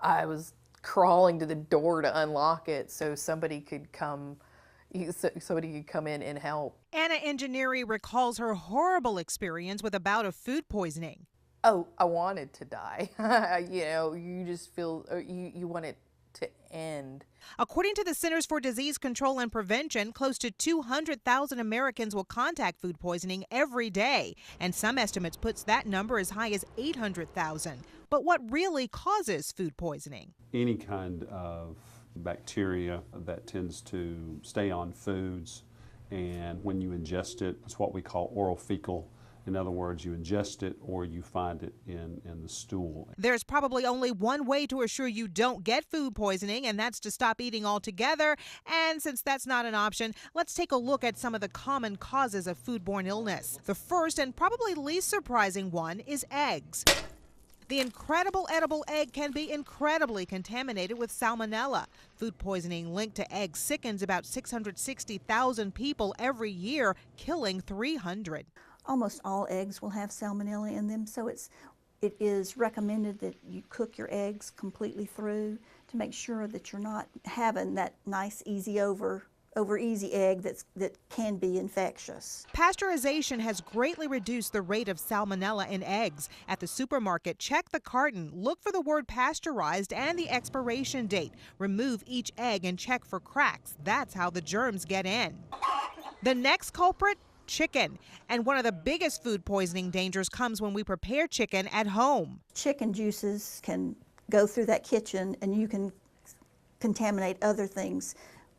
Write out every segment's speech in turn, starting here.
I was crawling to the door to unlock it so somebody could come in and help. Anna Engineeri recalls her horrible experience with a bout of food poisoning. Oh, I wanted to die. You just feel you want it to end. According to the Centers for Disease Control and Prevention, close to 200,000 Americans will contact food poisoning every day, and some estimates puts that number as high as 800,000. But what really causes food poisoning? Any kind of bacteria that tends to stay on foods, and when you ingest it, it's what we call oral fecal. In other words, you ingest it or you find it in the stool. There's probably only one way to assure you don't get food poisoning, and that's to stop eating altogether. And since that's not an option, let's take a look at some of the common causes of foodborne illness. The first and probably least surprising one is eggs. The incredible edible egg can be incredibly contaminated with salmonella. Food poisoning linked to eggs sickens about 660,000 people every year, killing 300. Almost all eggs will have salmonella in them, so it is recommended that you cook your eggs completely through to make sure that you're not having that nice easy over easy egg that can be infectious. Pasteurization has greatly reduced the rate of salmonella in eggs. At the supermarket, check the carton, look for the word pasteurized and the expiration date. Remove each egg and check for cracks. That's how the germs get in. The next culprit? Chicken. And one of the biggest food poisoning dangers comes when we prepare chicken at home. Chicken juices can go through that kitchen and you can contaminate other things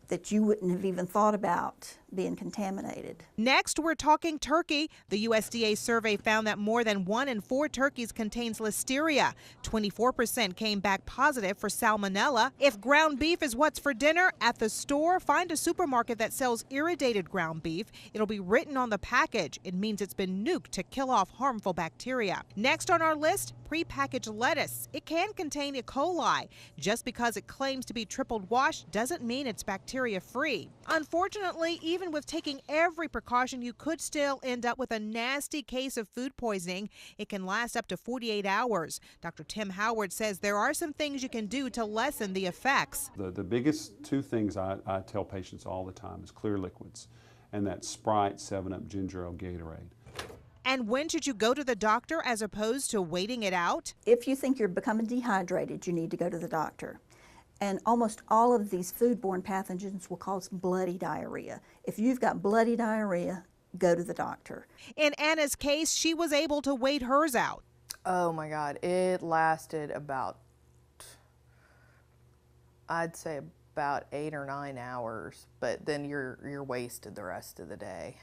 that you wouldn't have even thought about being contaminated. Next, we're talking turkey. The USDA survey found that more than 1 in 4 turkeys contains listeria. 24% came back positive for salmonella. If ground beef is what's for dinner at the store, find a supermarket that sells irrigated ground beef. It'll be written on the package. It means it's been nuked to kill off harmful bacteria. Next on our list, prepackaged lettuce. It can contain E. coli. Just because it claims to be triple washed doesn't mean it's bacteria-free. Unfortunately, even with taking every precaution, you could still end up with a nasty case of food poisoning. It can last up to 48 hours. Dr. Tim Howard says there are some things you can do to lessen the effects. The biggest two things I tell patients all the time is clear liquids, and that's Sprite, 7-Up, Ginger Ale, Gatorade. And when should you go to the doctor as opposed to waiting it out? If you think you're becoming dehydrated, you need to go to the doctor. And almost all of these foodborne pathogens will cause bloody diarrhea. If you've got bloody diarrhea, go to the doctor. In Anna's case, she was able to wait hers out. Oh my God, it lasted I'd say about 8 or 9 hours, but then you're wasted the rest of the day.